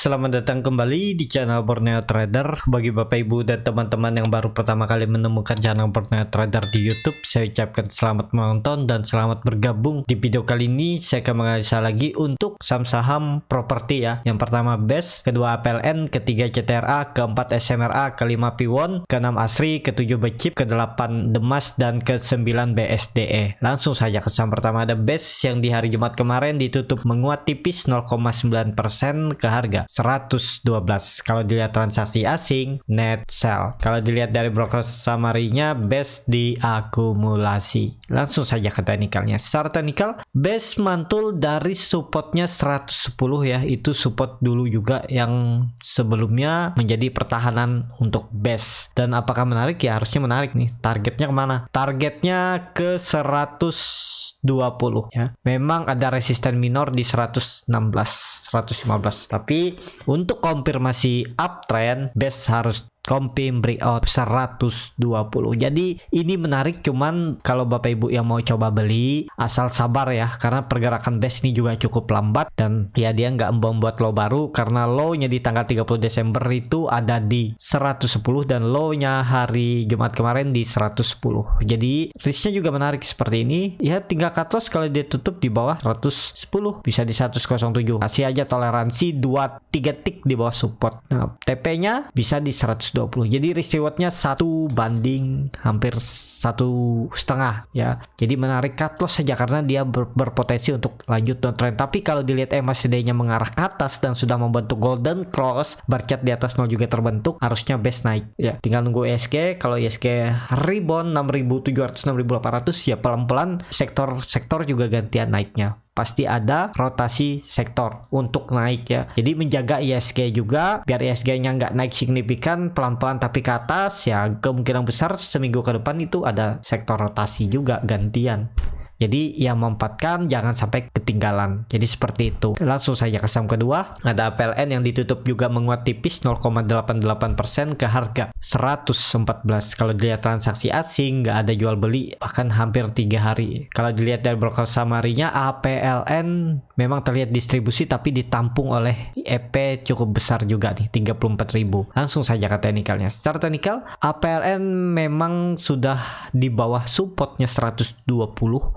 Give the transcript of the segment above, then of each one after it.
selamat datang kembali di channel Borneo Trader. Bagi Bapak Ibu dan teman-teman yang baru pertama kali menemukan channel Borneo Trader di YouTube, saya ucapkan selamat menonton dan selamat bergabung. Di video kali ini saya akan menganalisa lagi untuk saham-saham properti ya. Yang pertama BES, kedua APLN, ketiga CTRA, keempat SMRA, kelima Piwon, keenam ASRI, ketujuh BCIP, kedelapan Demas, dan ke-9 BSDE. Langsung saja ke saham pertama ada BES yang di hari Jumat kemarin ditutup menguat tipis 0,9% ke harga 112. Kalau dilihat transaksi asing net sell. Kalau dilihat dari broker summary-nya BES diakumulasi. Langsung saja ke teknikalnya. Secara teknikal BES mantul dari supportnya 110 ya. Itu support dulu juga yang sebelumnya menjadi pertahanan untuk BES. Dan apakah menarik? Ya harusnya menarik nih. Targetnya kemana? Targetnya ke 120 ya. Memang ada resisten minor di 116 115, tapi untuk konfirmasi uptrend BES harus confirm breakout 120. Jadi ini menarik, cuman kalau Bapak Ibu yang mau coba beli asal sabar ya, karena pergerakan BES ini juga cukup lambat dan ya dia nggak membuat low baru karena low-nya di tanggal 30 Desember itu ada di 110 dan low-nya hari Jumat kemarin di 110. Jadi risknya juga menarik seperti ini. Ya tinggal cut loss kalau dia tutup di bawah 110, bisa di 107. Kasih aja toleransi 2-3 tick di bawah support. Nah, TP-nya bisa di 120. Jadi risk rewardnya 1 banding hampir 1,5 ya. Jadi menarik cut loss saja karena dia berpotensi untuk lanjut downtrend. Tapi kalau dilihat MACD-nya mengarah ke atas dan sudah membentuk golden cross, barcat di atas 0 juga terbentuk, harusnya BES naik ya. Tinggal nunggu ISG. Kalau ISG rebound 6.700 6.800 ya pelan-pelan sektor juga gantian naiknya. Pasti ada rotasi sektor untuk naik ya. Jadi menjaga ISG juga biar ISG-nya nggak naik signifikan, pelan-pelan tapi ke atas ya. Kemungkinan besar seminggu ke depan itu ada sektor rotasi juga gantian. Jadi yang memanfaatkan jangan sampai ketinggalan. Jadi seperti itu. Langsung saja ke saham kedua. Ada APLN yang ditutup juga menguat tipis 0,88% ke harga 114. Kalau dilihat transaksi asing nggak ada jual beli bahkan hampir 3 hari. Kalau dilihat dari broker summary-nya APLN memang terlihat distribusi tapi ditampung oleh EP cukup besar juga nih 34.000. Langsung saja ke teknikalnya. Secara teknikal APLN memang sudah di bawah supportnya 120.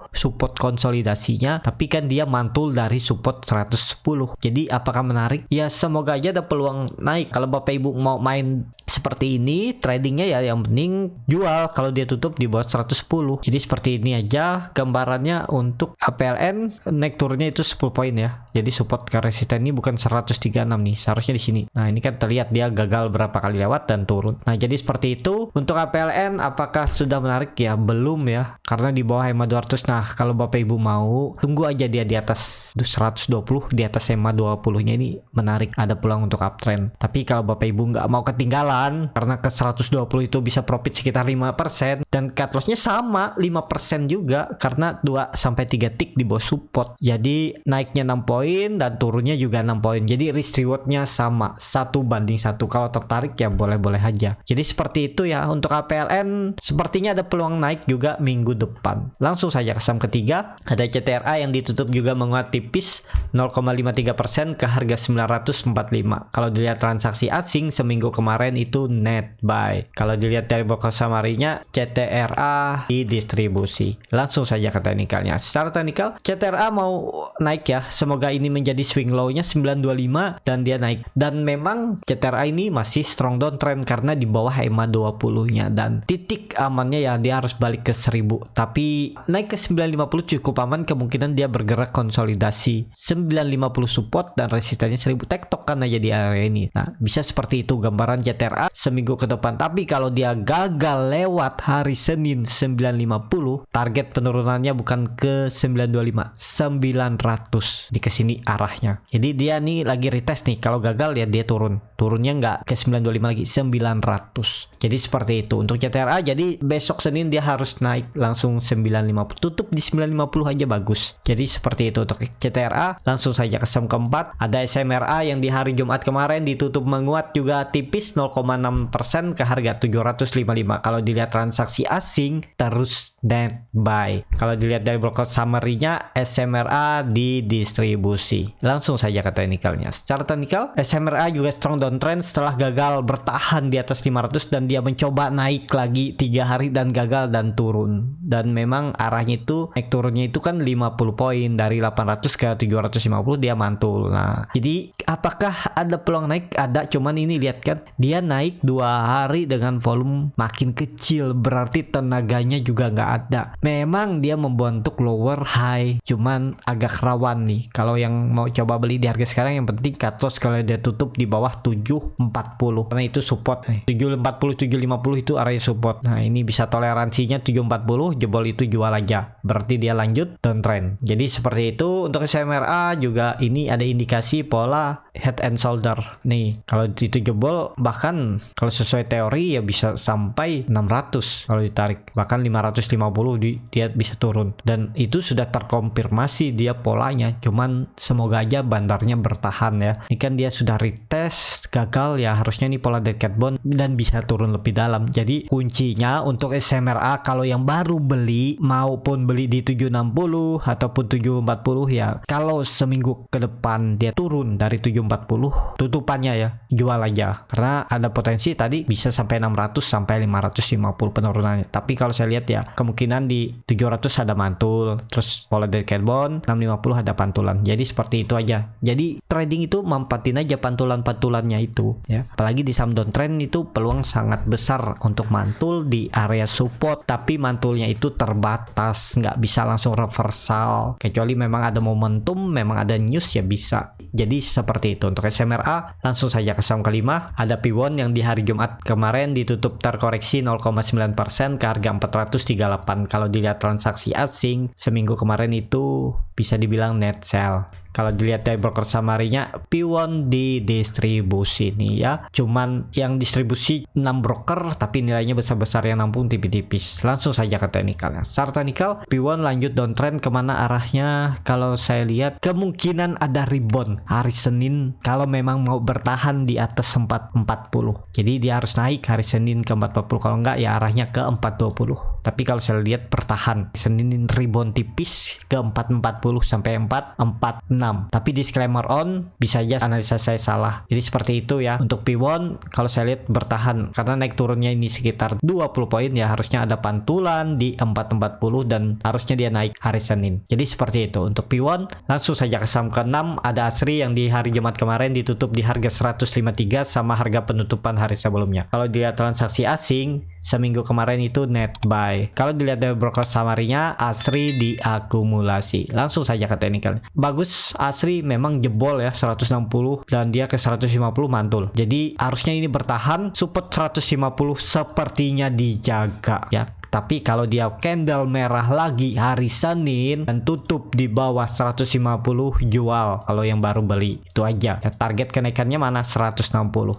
Support konsolidasinya, tapi kan dia mantul dari support 110. Jadi apakah menarik? Ya semoga aja ada peluang naik. Kalau Bapak Ibu mau main seperti ini tradingnya ya yang penting jual kalau dia tutup di bawah 110. Jadi seperti ini aja gambarannya untuk APLN. Naik turunnya itu 10 poin ya. Jadi support ke resisten ini bukan 136 nih, seharusnya di sini. Nah ini kan terlihat dia gagal berapa kali lewat dan turun. Nah jadi seperti itu untuk APLN. Apakah sudah menarik? Ya belum ya, karena di bawah EMA 200. Nah kalau Bapak Ibu mau tunggu aja dia di atas 120, di atas EMA 20 nya ini menarik, ada peluang untuk uptrend. Tapi kalau Bapak Ibu nggak mau ketinggalan karena ke 120 itu bisa profit sekitar 5% dan cut loss-nya sama 5% juga karena 2-3 tick di bawah support. Jadi naiknya 6 poin dan turunnya juga 6 poin. Jadi risk reward-nya sama 1:1. Kalau tertarik ya boleh-boleh aja. Jadi seperti itu ya untuk APLN. Sepertinya ada peluang naik juga minggu depan. Langsung saja ke saham ketiga. Ada CTRA yang ditutup juga menguat tipis 0,53% ke harga 945. Kalau dilihat transaksi asing seminggu kemarin itu net buy. Kalau dilihat dari broker summary-nya CTRA didistribusi. Langsung saja ke teknikalnya. Secara teknikal CTRA mau naik ya. Semoga ini menjadi swing low-nya 925 dan dia naik. Dan memang CTRA ini masih strong downtrend karena di bawah EMA 20-nya dan titik amannya ya dia harus balik ke 1000. Tapi naik ke 950 cukup aman, kemungkinan dia bergerak konsolidasi 950 support dan resistennya 1000 tektok kan aja di area ini. Nah bisa seperti itu gambaran CTRA seminggu ke depan. Tapi kalau dia gagal lewat hari Senin 950, target penurunannya bukan ke 925, 900 di kesini arahnya. Jadi dia nih lagi retest nih, kalau gagal ya dia turunnya nggak ke 925 lagi, 900. Jadi seperti itu untuk CTRA. Jadi besok Senin dia harus naik langsung 950, tutup di 950 aja bagus. Jadi seperti seperti itu untuk CTRA. Langsung saja ke saham keempat, ada SMRA yang di hari Jumat kemarin ditutup menguat juga tipis 0,6% ke harga 755. Kalau dilihat transaksi asing terus net buy. Kalau dilihat dari broker summary-nya, SMRA didistribusi. Langsung saja ke teknikalnya. Secara teknikal, SMRA juga strong downtrend setelah gagal bertahan di atas 500 dan dia mencoba naik lagi 3 hari dan gagal dan turun. Dan memang arahnya itu naik turunnya itu kan 50 poin dari 800 ke 750 dia mantul. Nah, jadi apakah ada peluang naik? Ada, cuman ini lihat kan, dia naik 2 hari dengan volume makin kecil, berarti tenaganya juga nggak ada. Memang dia membentuk lower high, cuman agak rawan nih. Kalau yang mau coba beli di harga sekarang, yang penting cut loss kalau dia tutup di bawah 740 karena itu support. 740 750 itu area support. Nah, ini bisa toleransinya 740, jebol itu jual aja, berarti dia lanjut downtrend. Jadi seperti itu. Untuk SMRA juga ini ada indikasi pola head and shoulder nih. Kalau itu jebol, bahkan kalau sesuai teori ya bisa sampai 600 kalau ditarik, bahkan 550 dia bisa turun, dan itu sudah terkonfirmasi dia polanya. Cuman semoga aja bandarnya bertahan ya. Ini kan dia sudah retest gagal ya, harusnya nih pola dead cat bond dan bisa turun lebih dalam. Jadi kuncinya untuk SMRA kalau yang baru beli maupun beli di 760 ataupun 740 ya, kalau seminggu ke depan dia turun dari 740 tutupannya ya jual aja, karena ada potensi tadi bisa sampai 600 sampai 550 penurunannya. Tapi kalau saya lihat ya kemungkinan di 700 ada mantul, terus pola dead cat bond 650 ada pantulan. Jadi seperti itu aja. Jadi trading itu manfaatin aja pantulan-pantulannya itu ya. Apalagi di saham downtrend itu peluang sangat besar untuk mantul di area support, tapi mantulnya itu terbatas, nggak bisa langsung reversal, kecuali memang ada momentum, memang ada news ya bisa. Jadi seperti itu untuk SMRA. Langsung saja ke saham kelima, ada Piwon yang di hari Jumat kemarin ditutup terkoreksi 0,9% ke harga 438. Kalau dilihat transaksi asing seminggu kemarin itu bisa dibilang net sell. Kalau dilihat dari broker summary-nya, Piwon didistribusi nih ya. Cuman yang distribusi 6 broker, tapi nilainya besar-besar, yang nampung tipis-tipis. Langsung saja ke teknikalnya. Secara teknikal, Piwon lanjut downtrend. Kemana arahnya? Kalau saya lihat, kemungkinan ada rebound hari Senin kalau memang mau bertahan di atas 440. Jadi dia harus naik hari Senin ke 440. Kalau enggak ya arahnya ke 420. Tapi kalau saya lihat bertahan Senin rebound tipis ke 440 sampai 446. Tapi disclaimer on, bisa aja analisa saya salah. Jadi seperti itu ya. Untuk Piwon kalau saya lihat bertahan karena naik turunnya ini sekitar 20 poin ya, harusnya ada pantulan di 440 dan harusnya dia naik hari Senin. Jadi seperti itu untuk Piwon. Langsung saja ke saham ke-6, ada Asri yang di hari Jumat kemarin ditutup di harga 153 sama harga penutupan hari sebelumnya. Kalau dilihat transaksi asing seminggu kemarin itu net buy. Kalau dilihat dari broker summary-nya, Asri diakumulasi. Langsung saja ke teknikal. Bagus, Asri memang jebol ya 160 dan dia ke 150 mantul. Jadi harusnya ini bertahan, support 150 sepertinya dijaga ya. Tapi kalau dia candle merah lagi hari Senin dan tutup di bawah 150 jual kalau yang baru beli. Itu aja. Ya, target kenaikannya mana? 160.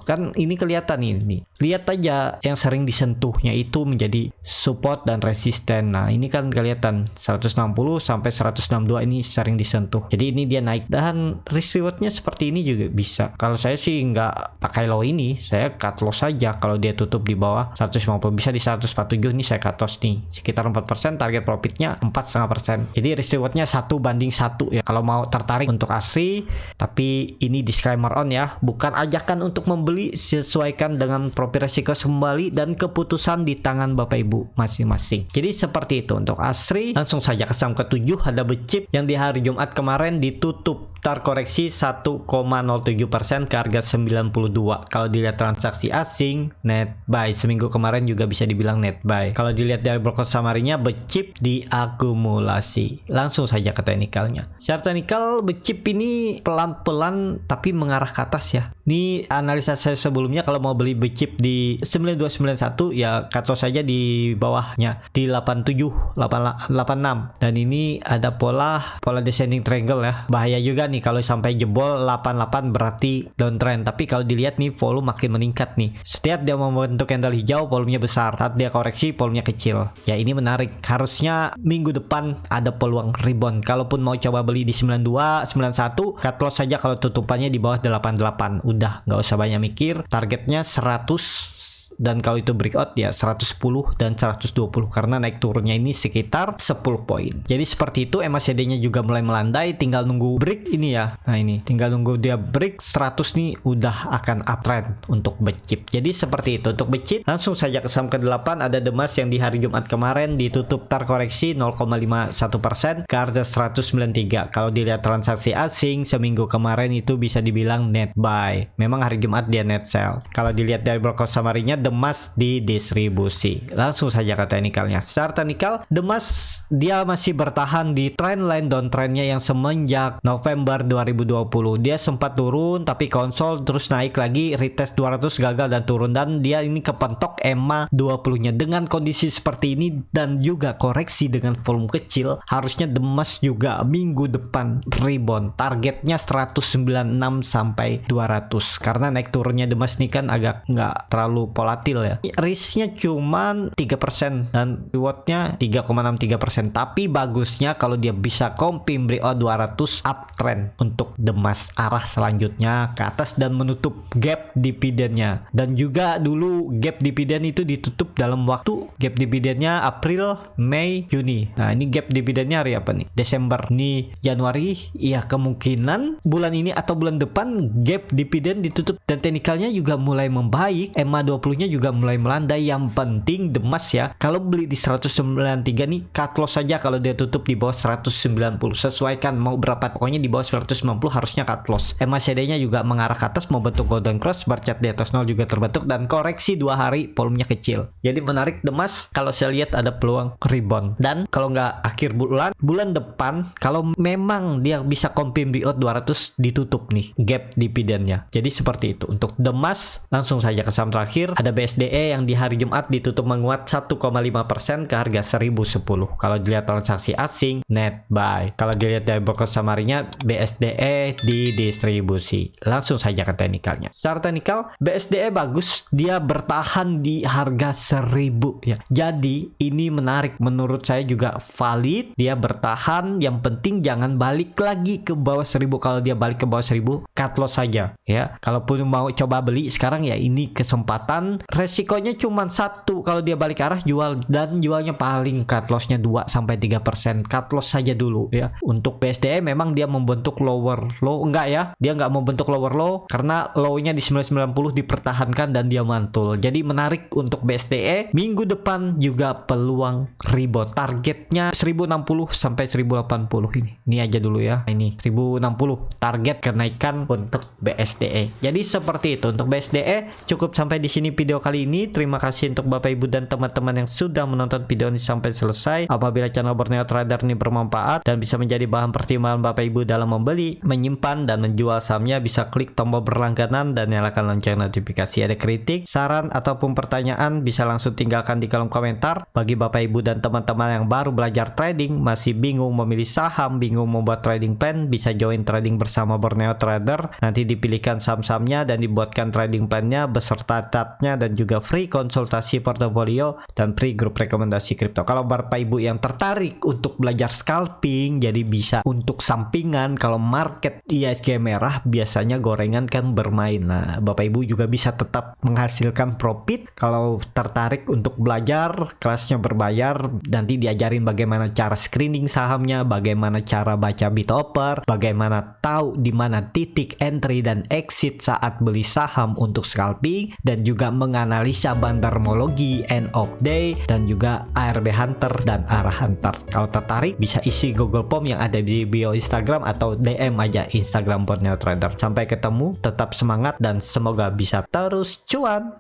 Kan ini kelihatan ini. Lihat aja yang sering disentuhnya itu menjadi support dan resisten. Nah, ini kan kelihatan 160 sampai 162 ini sering disentuh. Jadi ini dia naik dan risk rewardnya seperti ini juga bisa. Kalau saya sih nggak pakai low ini, saya cut loss saja kalau dia tutup di bawah 150. Bisa di 147 ini saya cut loss nih sekitar 4%, target profitnya 4,5%. Jadi risk rewardnya 1:1 ya kalau mau tertarik untuk Asri. Tapi ini disclaimer on ya, bukan ajakan untuk membeli, sesuaikan dengan profil resiko kembali dan keputusan di tangan Bapak Ibu masing-masing. Jadi seperti itu untuk Asri. Langsung saja ke saham ke-7, ada Becip yang di hari Jumat kemarin ditutup terkoreksi 1,07% ke harga 92. Kalau dilihat transaksi asing net buy, seminggu kemarin juga bisa dibilang net buy. Kalau dilihat dari broker summary-nya, Becip diakumulasi. Langsung saja ke teknikalnya. Secara teknikal Becip ini pelan-pelan tapi mengarah ke atas ya. Ini analisa saya sebelumnya, kalau mau beli Becip di 9291 ya cut loss saja di bawahnya di 87 86. Dan ini ada pola descending triangle ya. Bahaya juga nih kalau sampai jebol 88 berarti downtrend. Tapi kalau dilihat nih volume makin meningkat nih. Setiap dia membentuk candle hijau volumenya besar, saat dia koreksi volumenya kecil. Ya ini menarik. Harusnya minggu depan ada peluang rebound. Kalaupun mau coba beli di 92, 91, cut loss saja kalau tutupannya di bawah 88. Udah nggak usah banyak mikir. Targetnya 100. Dan kalau itu breakout ya 110 dan 120 karena naik turunnya ini sekitar 10 poin. Jadi seperti itu, MACD-nya juga mulai melandai, tinggal nunggu break ini ya. Nah ini tinggal nunggu dia break 100 nih udah akan uptrend untuk BCIP. Jadi seperti itu untuk BCIP. Langsung saja ke saham ke-8 ada Demas yang di hari Jumat kemarin ditutup terkoreksi 0,51% ke harga 193. Kalau dilihat transaksi asing seminggu kemarin itu bisa dibilang net buy. Memang hari Jumat dia net sell. Kalau dilihat dari broker summary-nya Demas di distribusi. Langsung saja ke teknikalnya. Secara teknikal, Demas dia masih bertahan di trendline downtrendnya yang semenjak November 2020. Dia sempat turun tapi konsol terus naik lagi, retest 200 gagal dan turun, dan dia ini kepentok EMA 20-nya. Dengan kondisi seperti ini dan juga koreksi dengan volume kecil, harusnya Demas juga minggu depan rebound. Targetnya 196 sampai 200 karena naik turunnya Demas ini kan agak nggak terlalu volatil ya. Risknya cuman 3% dan rewardnya 3,63%. Tapi bagusnya kalau dia bisa comping breakout 200 uptrend untuk Demas arah selanjutnya ke atas dan menutup gap dividennya. Dan juga dulu gap dividen itu ditutup dalam waktu gap dividennya April, Mei, Juni. Nah ini gap dividennya hari apa nih? Desember. Nih Januari. Ya kemungkinan bulan ini atau bulan depan gap dividen ditutup dan teknikalnya juga mulai membaik. EMA 20-nya juga mulai melandai. Yang penting Demas ya, kalau beli di 193 nih cut loss saja kalau dia tutup di bawah 190. Sesuaikan mau berapa, pokoknya di bawah 190 harusnya cut loss. MACD-nya juga mengarah ke atas mau bentuk golden cross, bar chart di atas 0 juga terbentuk dan koreksi 2 hari volumenya kecil. Jadi menarik Demas kalau saya lihat ada peluang rebound. Dan kalau nggak akhir bulan depan kalau memang dia bisa confirm breakout 200 ditutup nih gap dividennya. Jadi seperti itu untuk Demas. Langsung saja ke saham terakhir ada BSDE yang di hari Jumat ditutup menguat 1,5% ke harga 1010. Kalau dilihat transaksi asing net buy. Kalau dilihat dari broker summary-nya BSDE di distribusi. Langsung saja ke teknikalnya. Secara teknikal BSDE bagus, dia bertahan di harga 1000 ya. Jadi ini menarik menurut saya juga valid. Dia bertahan, yang penting jangan balik lagi ke bawah 1000. Kalau dia balik ke bawah 1000 cut loss saja ya. Kalaupun mau coba beli sekarang ya ini kesempatan. Resikonya cuma satu, kalau dia balik arah jual, dan jualnya paling cut lossnya 2-3%. Cut loss saja dulu ya. Untuk BSDE memang dia membentuk lower low, enggak ya, dia nggak membentuk lower low karena low-nya di 990 dipertahankan dan dia mantul. Jadi menarik untuk BSDE. Minggu depan juga peluang rebound. Targetnya 1060 sampai 1080 ini. Ini aja dulu ya. Ini 1060 target kenaikan untuk BSDE. Jadi seperti itu untuk BSDE. Cukup sampai di sini video kali ini. Terima kasih untuk Bapak Ibu dan teman-teman yang sudah menonton video ini sampai selesai. Apabila channel Borneo Trader ini bermanfaat dan bisa menjadi bahan pertimbangan Bapak Ibu dalam membeli, menyimpan dan menjual sahamnya, bisa klik tombol berlangganan dan nyalakan lonceng notifikasi. Ada kritik, saran ataupun pertanyaan bisa langsung tinggalkan di kolom komentar. Bagi Bapak Ibu dan teman-teman yang baru belajar trading, masih bingung memilih saham, bingung membuat trading plan, bisa join trading bersama Borneo Trader. Nanti dipilihkan saham-sahamnya dan dibuatkan trading plan-nya beserta chartnya dan juga free konsultasi portofolio dan free grup rekomendasi kripto. Kalau Bapak Ibu yang tertarik untuk belajar scalping, jadi bisa untuk sampingan. Kalau market IHSG merah biasanya gorengan kan bermain. Nah, Bapak Ibu juga bisa tetap menghasilkan profit. Kalau tertarik untuk belajar, kelasnya berbayar, nanti diajarin bagaimana cara screening sahamnya, bagaimana cara baca bid offer, bagaimana tahu di mana titik entry dan exit saat beli saham untuk scalping, dan juga menganalisa bandarmologi, end of day, dan juga ARB Hunter dan arah Hunter. Kalau tertarik bisa isi Google Form yang ada di bio Instagram atau DM aja Instagram Borneo Trader. Sampai ketemu, tetap semangat dan semoga bisa terus cuan.